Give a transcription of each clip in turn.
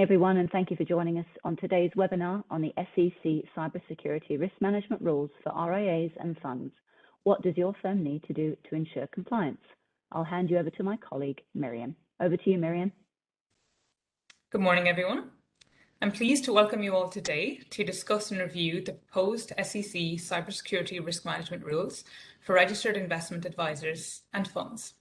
everyone, and thank you for joining us on today's webinar on the SEC Cybersecurity Risk Management Rules for RIAs and funds. What does your firm need to do to ensure compliance? I'll hand you over to my colleague, Miriam. Over to you, Miriam. Good morning, everyone. I'm pleased to welcome you all today to discuss and review the proposed SEC Cybersecurity Risk Management Rules for registered investment advisors and funds.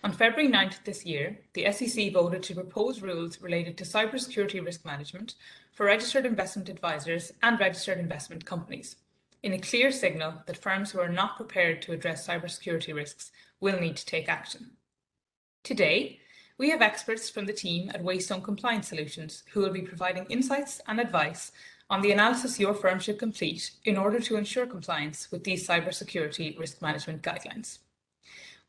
On February 9th this year, the SEC voted to propose rules related to cybersecurity risk management for registered investment advisors and registered investment companies, in a clear signal that firms who are not prepared to address cybersecurity risks will need to take action. Today, we have experts from the team at Waystone Compliance Solutions who will be providing insights and advice on the analysis your firm should complete in order to ensure compliance with these cybersecurity risk management guidelines.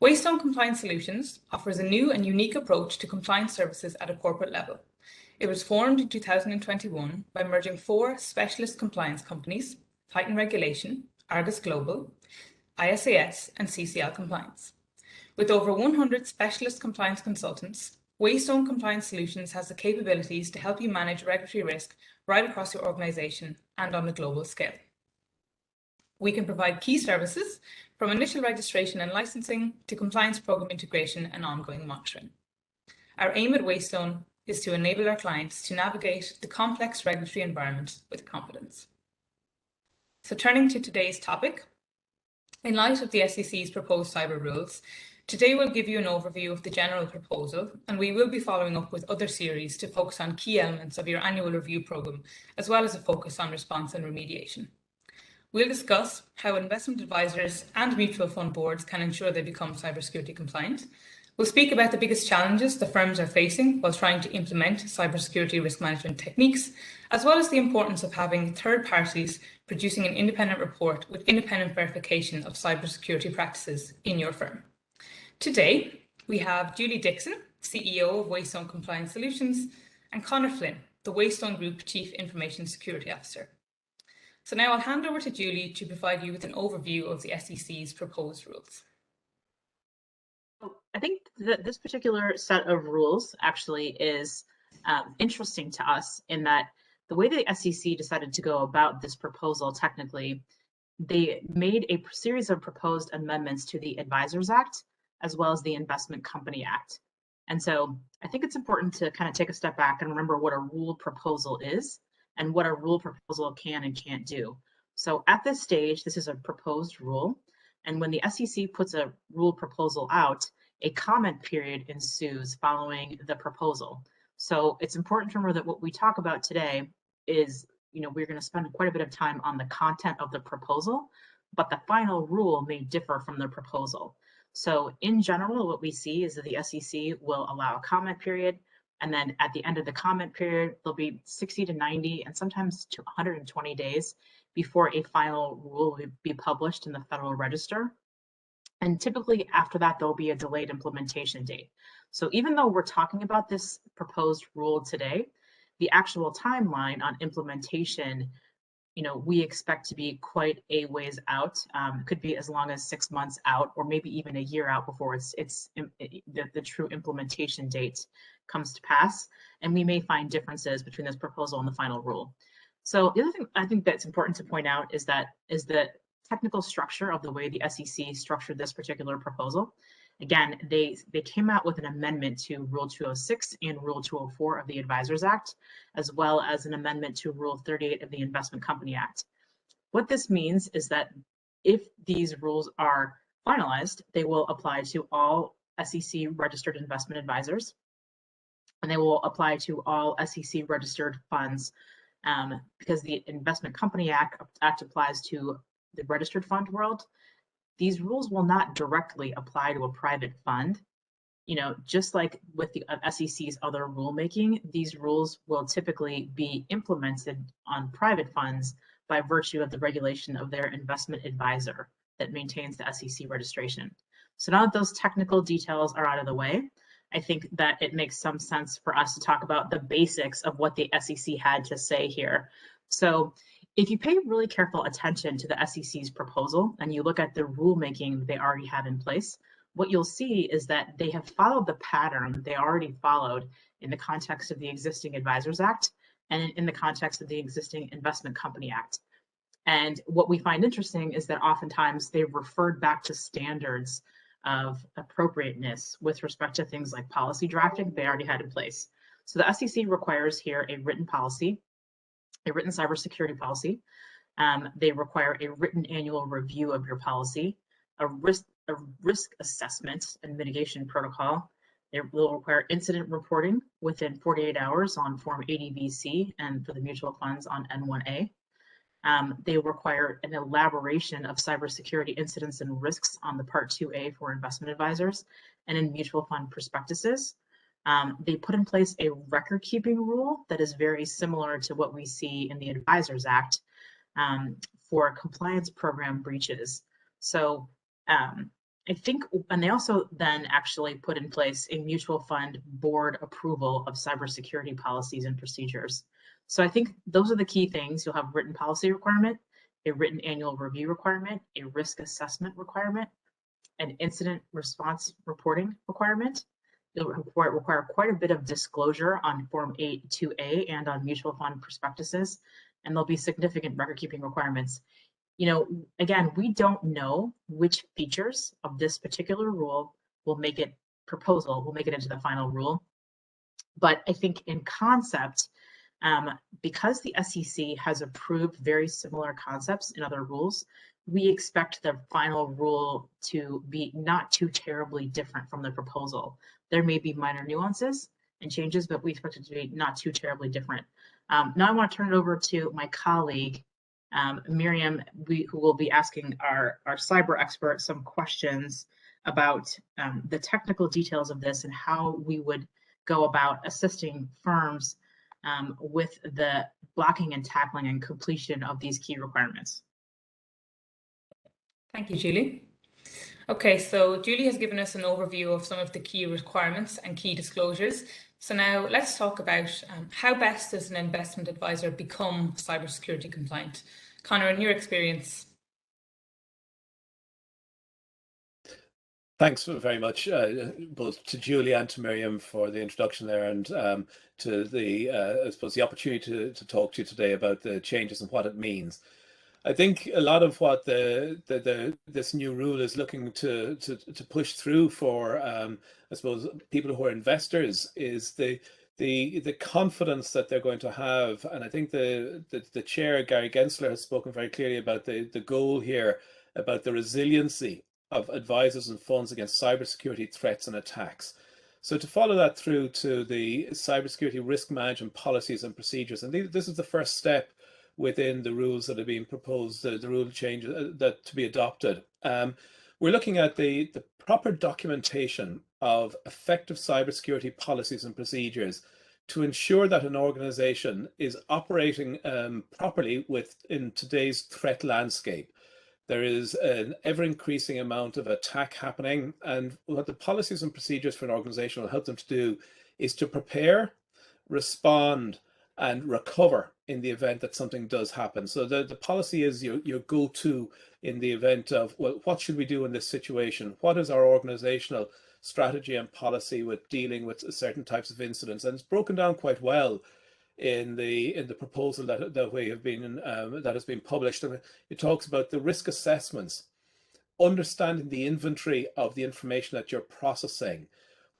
Waystone Compliance Solutions offers a new and unique approach to compliance services at a corporate level. It was formed in 2021 by merging 4 specialist compliance companies: Titan Regulation, Argus Global, ISAS, and CCL Compliance. With over 100 specialist compliance consultants, Waystone Compliance Solutions has the capabilities to help you manage regulatory risk right across your organization and on a global scale. We can provide key services from initial registration and licensing to compliance program integration and ongoing monitoring. Our aim at Waystone is to enable our clients to navigate the complex regulatory environment with confidence. So turning to today's topic, in light of the SEC's proposed cyber rules, today we'll give you an overview of the general proposal, and we will be following up with other series to focus on key elements of your annual review program, as well as a focus on response and remediation. We'll discuss how investment advisors and mutual fund boards can ensure they become cybersecurity compliant. We'll speak about the biggest challenges the firms are facing while trying to implement cybersecurity risk management techniques, as well as the importance of having third parties producing an independent report with independent verification of cybersecurity practices in your firm. Today, we have Julie Dixon, CEO of Waystone Compliance Solutions, and Conor Flynn, the Waystone Group Chief Information Security Officer. So now I'll hand over to Julie to provide you with an overview of the SEC's proposed rules. I think that this particular set of rules actually is interesting to us in that the way the SEC decided to go about this proposal technically, they made a series of proposed amendments to the Advisors Act as well as the Investment Company Act. And so I think it's important to kind of take a step back and remember what a rule proposal is and what a rule proposal can and can't do. So at this stage, this is a proposed rule. And when the SEC puts a rule proposal out, a comment period ensues following the proposal. So it's important to remember that what we talk about today is, we're going to spend quite a bit of time on the content of the proposal, but the final rule may differ from the proposal. So in general, what we see is that the SEC will allow a comment period, and then at the end of the comment period, there'll be 60 to 90 and sometimes to 120 days before a final rule will be published in the Federal Register. And typically after that, there'll be a delayed implementation date. So even though we're talking about this proposed rule today, the actual timeline on implementation, we expect to be quite a ways out. Could be as long as 6 months out, or maybe even a year out before the true implementation date comes to pass. And we may find differences between this proposal and the final rule. So the other thing I think that's important to point out is the technical structure of the way the SEC structured this particular proposal. Again, they came out with an amendment to Rule 206 and Rule 204 of the Advisors Act, as well as an amendment to Rule 38 of the Investment Company Act. What this means is that if these rules are finalized, they will apply to all SEC registered investment advisors, and they will apply to all SEC registered funds, because the Investment Company Act applies to the registered fund world. These rules will not directly apply to a private fund. Just like with the SEC's other rulemaking, these rules will typically be implemented on private funds by virtue of the regulation of their investment advisor that maintains the SEC registration. So now that those technical details are out of the way, I think that it makes some sense for us to talk about the basics of what the SEC had to say here. So if you pay really careful attention to the SEC's proposal and you look at the rulemaking they already have in place, what you'll see is that they have followed the pattern they already followed in the context of the existing Advisors Act and in the context of the existing Investment Company Act. And what we find interesting is that oftentimes they've referred back to standards of appropriateness with respect to things like policy drafting they already had in place. So the SEC requires here a written policy, a written cybersecurity policy. They require a written annual review of your policy, a risk assessment and mitigation protocol. They will require incident reporting within 48 hours on Form 80BC and for the mutual funds on N1A. They require an elaboration of cybersecurity incidents and risks on the Part 2A for investment advisors and in mutual fund prospectuses. They put in place a record keeping rule that is very similar to what we see in the Advisors Act for compliance program breaches. So I think, and they also then actually put in place a mutual fund board approval of cybersecurity policies and procedures. So I think those are the key things. You'll have written policy requirement, a written annual review requirement, a risk assessment an incident response reporting requirement. It'll require quite a bit of disclosure on Form 82A and on mutual fund prospectuses, and there'll be significant record keeping requirements. You know, again, we don't know which features of this particular rule will make it into the final rule. But I think in concept, because the SEC has approved very similar concepts in other rules, we expect the final rule to be not too terribly different from the proposal. There may be minor nuances and changes, but we expect it to be not too terribly different. Now I want to turn it over to my colleague, Miriam, who will be asking our cyber expert some questions about the technical details of this and how we would go about assisting firms with the blocking and tackling and completion of these key requirements. Thank you, Julie. Okay, so Julie has given us an overview of some of the key requirements and key disclosures. So now let's talk about how best does an investment advisor become cybersecurity compliant? Conor, in your experience. Thanks very much, both to Julie and to Miriam for the introduction there, and to the, I suppose, the opportunity to talk to you today about the changes and what it means. I think a lot of what this new rule is looking to push through for, I suppose, people who are investors is the confidence that they're going to have. And I think the chair, Gary Gensler, has spoken very clearly about the goal here, about the resiliency of advisors and funds against cybersecurity threats and attacks. So to follow that through to the cybersecurity risk management policies and procedures, and this is the first step within the rules that are being proposed, the rule changes that to be adopted. We're looking at the proper documentation of effective cybersecurity policies and procedures to ensure that an organization is operating properly within today's threat landscape. There is an ever-increasing amount of attack happening, and what the policies and procedures for an organization will help them to do is to prepare, respond, and recover in the event that something does happen. So the policy is your go-to in the event of, well, what should we do in this situation? What is our organizational strategy and policy with dealing with certain types of incidents? And it's broken down quite well in the proposal that we have been that has been published. And it talks about the risk assessments, understanding the inventory of the information that you're processing.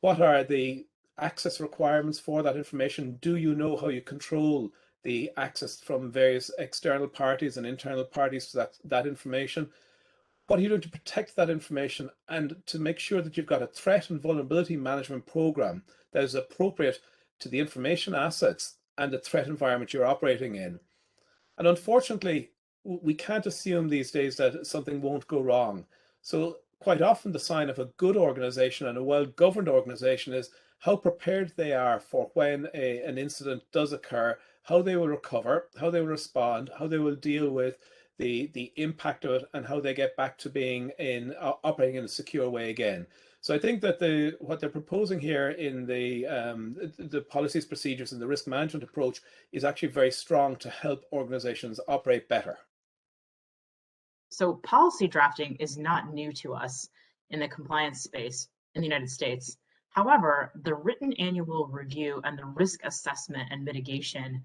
What are the access requirements for that information? Do you know how you control the access from various external parties and internal parties to that information? What are you doing to protect that information and to make sure that you've got a threat and vulnerability management program that is appropriate to the information assets and the threat environment you're operating in? And unfortunately, we can't assume these days that something won't go wrong. So quite often the sign of a good organization and a well-governed organization is how prepared they are for when an incident does occur, how they will recover, how they will respond, how they will deal with the impact of it, and how they get back to being operating in a secure way again. So I think that what they're proposing here in the policies, procedures, and the risk management approach is actually very strong to help organizations operate better. So policy drafting is not new to us in the compliance space in the United States. However, the written annual review and the risk assessment and mitigation,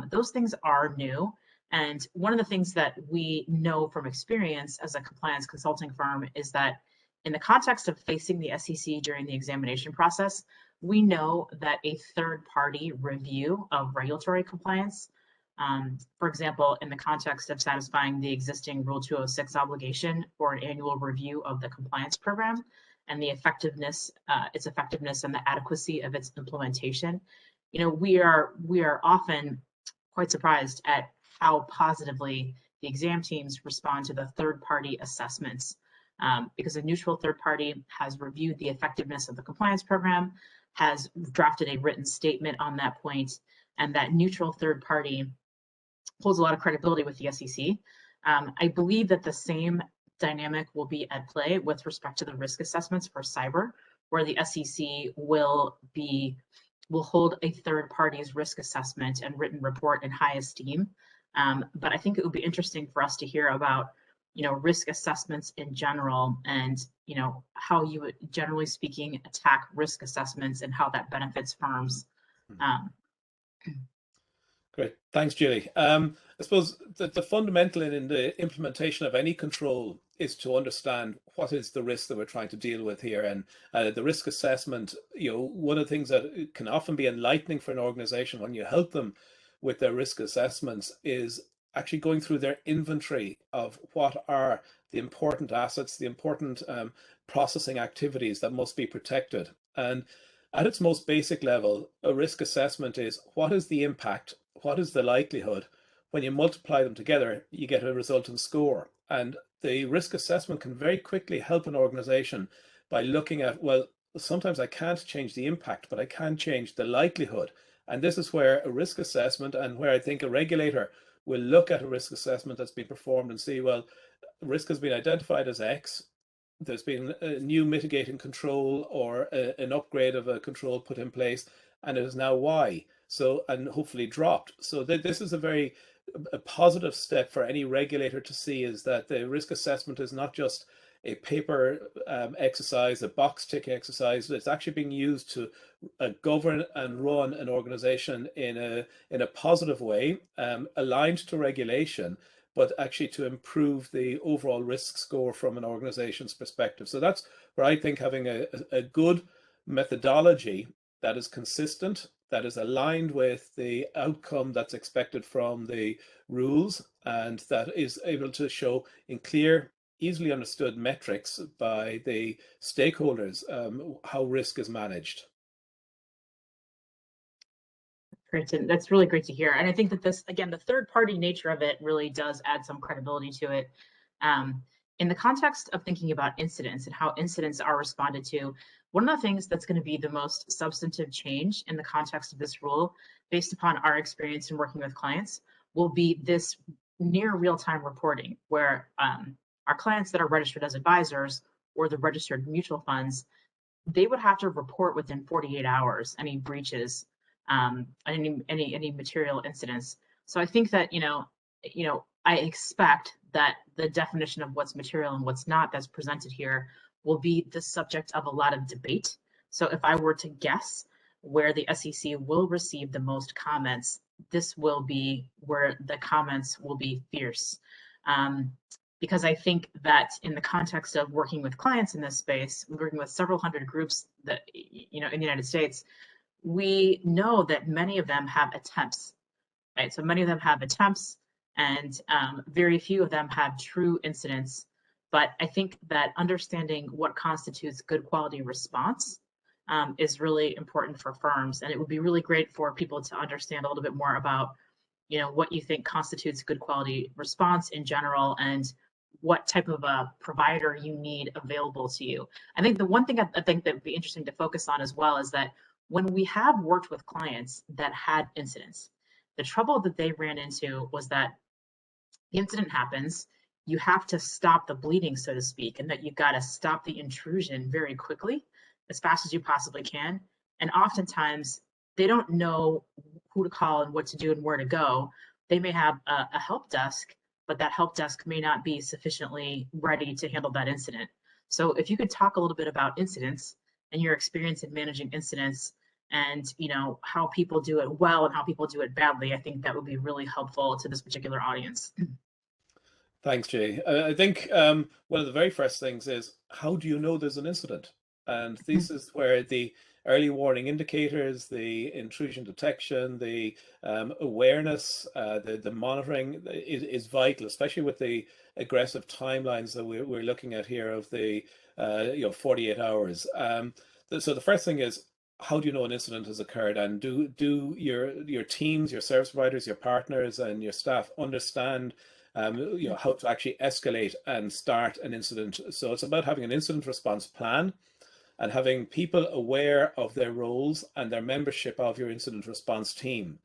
those things are new. And one of the things that we know from experience as a compliance consulting firm is that in the context of facing the SEC during the examination process, we know that a third-party review of regulatory compliance, for example, in the context of satisfying the existing Rule 206 obligation for an annual review of the compliance program and the effectiveness, its effectiveness and the adequacy of its implementation, we are often quite surprised at how positively the exam teams respond to the third-party assessments. Because a neutral third party has reviewed the effectiveness of the compliance program, has drafted a written statement on that point, and that neutral third party holds a lot of credibility with the SEC. I believe that the same dynamic will be at play with respect to the risk assessments for cyber, where the SEC will hold a third party's risk assessment and written report in high esteem. But I think it would be interesting for us to hear about risk assessments in general, and how you would, generally speaking, attack risk assessments and how that benefits firms. Great, thanks, Julie. I suppose the fundamental in the implementation of any control is to understand what is the risk that we're trying to deal with here, and the risk assessment. One of the things that can often be enlightening for an organization when you help them with their risk assessments is actually going through their inventory of what are the important assets, the important processing activities that must be protected. And at its most basic level, a risk assessment is what is the impact, what is the likelihood. When you multiply them together, you get a resultant score. And the risk assessment can very quickly help an organization by looking at, well, sometimes I can't change the impact, but I can change the likelihood. And this is where a risk assessment, and where I think a regulator will look at a risk assessment that's been performed and see, well, risk has been identified as X. There's been a new mitigating control or an upgrade of a control put in place, and it is now Y. So, and hopefully dropped. So this is a positive step for any regulator to see, is that the risk assessment is not just a paper exercise, a box tick exercise. It's actually being used to govern and run an organization in a positive way, aligned to regulation, but actually to improve the overall risk score from an organization's perspective. So that's where I think having a good methodology that is consistent, that is aligned with the outcome that's expected from the rules, and that is able to show in clear, easily understood metrics by the stakeholders how risk is managed. Great, that's really great to hear. And I think that this, again, the third party nature of it really does add some credibility to it. In the context of thinking about incidents and how incidents are responded to, one of the things that's going to be the most substantive change in the context of this rule, based upon our experience in working with clients, will be this near real-time reporting, where our clients that are registered as advisors or the registered mutual funds, they would have to report within 48 hours any breaches, any material incidents. So I think that I expect that the definition of what's material and what's not that's presented here will be the subject of a lot of debate. So if I were to guess where the SEC will receive the most comments, this will be where the comments will be fierce. Because I think that in the context of working with clients in this space, working with several hundred groups that, in the United States, we know that many of them have attempts, right? So many of them have attempts, and very few of them have true incidents. But I think that understanding what constitutes good quality response is really important for firms. And it would be really great for people to understand a little bit more about, what you think constitutes good quality response in general, and what type of a provider you need available to you. I think the one thing I think that would be interesting to focus on as well is that when we have worked with clients that had incidents, the trouble that they ran into was that the incident happens, you have to stop the bleeding, so to speak, and that you've got to stop the intrusion very quickly, as fast as you possibly can. And oftentimes they don't know who to call and what to do and where to go. They may have a help desk, but that help desk may not be sufficiently ready to handle that incident. So if you could talk a little bit about incidents and your experience in managing incidents and how people do it well and how people do it badly. I think that would be really helpful to this particular audience. Thanks, Jay. I think one of the very first things is, how do you know there's an incident? And this is where the early warning indicators, the intrusion detection, the awareness, the monitoring is vital, especially with the aggressive timelines that we're looking at here of the 48 hours. So the first thing is, how do you know an incident has occurred? And do your teams, your service providers, your partners, and your staff understand how to actually escalate and start an incident? So it's about having an incident response plan and having people aware of their roles and their membership of your incident response team.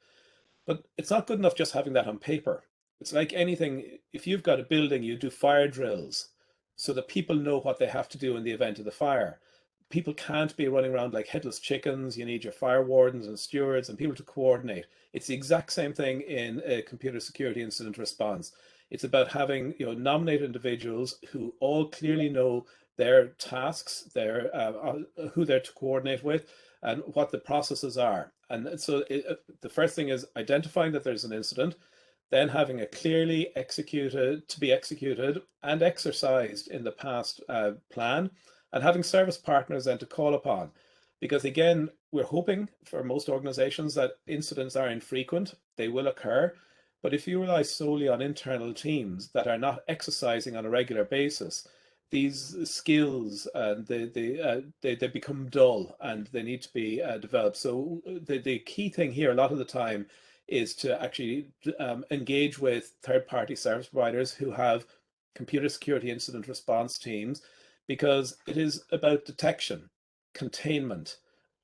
But it's not good enough just having that on paper. It's like anything. If you've got a building, you do fire drills so that people know what they have to do in the event of the fire. People can't be running around like headless chickens. You need your fire wardens and stewards and people to coordinate. It's the exact same thing in a computer security incident response. It's about having nominated individuals who all clearly know their tasks, their who they're to coordinate with, and what the processes are. And so the first thing is identifying that there's an incident, then having a clearly executed and exercised in the past plan, and having service partners then to call upon. Because again, we're hoping for most organizations that incidents are infrequent, they will occur. But if you rely solely on internal teams that are not exercising on a regular basis, these skills they become dull and they need to be developed. So the key thing here a lot of the time is to actually engage with third-party service providers who have computer security incident response teams, because it is about detection, containment,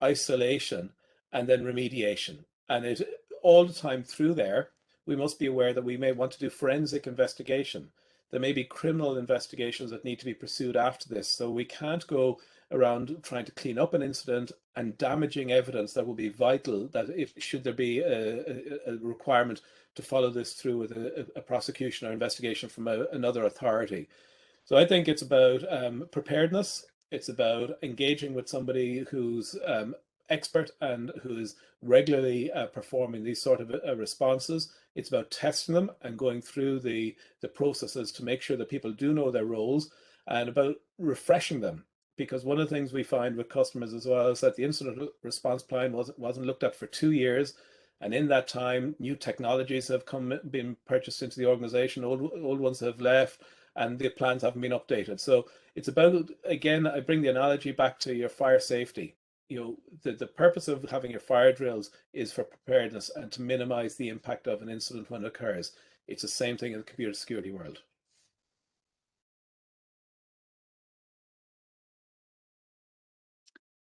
isolation, and then remediation. And it all the time through there, we must be aware that we may want to do forensic investigation. There may be criminal investigations that need to be pursued after this. So we can't go around trying to clean up an incident and damaging evidence that will be vital, that if should there be a requirement to follow this through with a prosecution or investigation from another authority. So I think it's about preparedness. It's about engaging with somebody who's expert and who is regularly performing these sort of responses. It's about testing them and going through the processes to make sure that people do know their roles, and about refreshing them. Because one of the things we find with customers as well is that the incident response plan wasn't looked at for 2 years. And in that time, new technologies have been purchased into the organization, old ones have left, and the plans haven't been updated. So it's about, again, I bring the analogy back to your fire safety. The purpose of having your fire drills is for preparedness and to minimize the impact of an incident when it occurs. It's the same thing in the computer security world.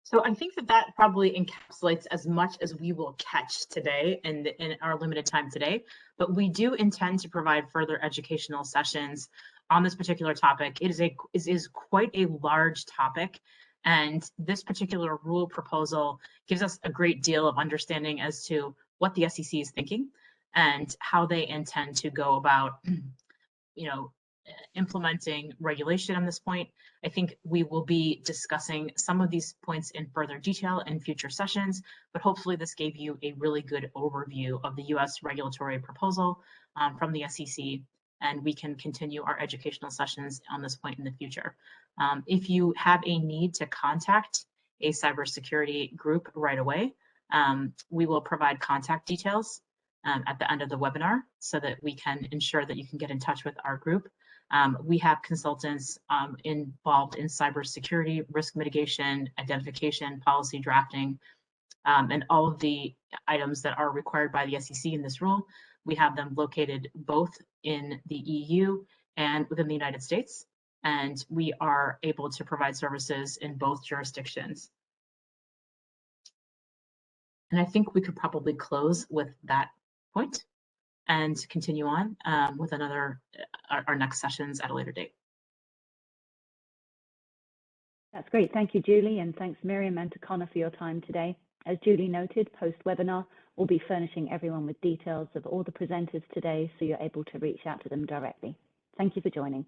So I think that probably encapsulates as much as we will catch today in our limited time today, but we do intend to provide further educational sessions on this particular topic. It is quite a large topic, and this particular rule proposal gives us a great deal of understanding as to what the SEC is thinking and how they intend to go about implementing regulation on this point. I think we will be discussing some of these points in further detail in future sessions, but hopefully this gave you a really good overview of the US regulatory proposal from the SEC, and we can continue our educational sessions on this point in the future. If you have a need to contact a cybersecurity group right away, we will provide contact details at the end of the webinar so that we can ensure that you can get in touch with our group. We have consultants involved in cybersecurity, risk mitigation, identification, policy drafting, and all of the items that are required by the SEC in this rule. We have them located both in the EU and within the United States, and we are able to provide services in both jurisdictions. And I think we could probably close with that point and continue on with our next sessions at a later date. That's great. Thank you, Julie, and thanks Miriam and to Connor for your time today. As Julie noted, post-webinar, we'll be furnishing everyone with details of all the presenters today, so you're able to reach out to them directly. Thank you for joining.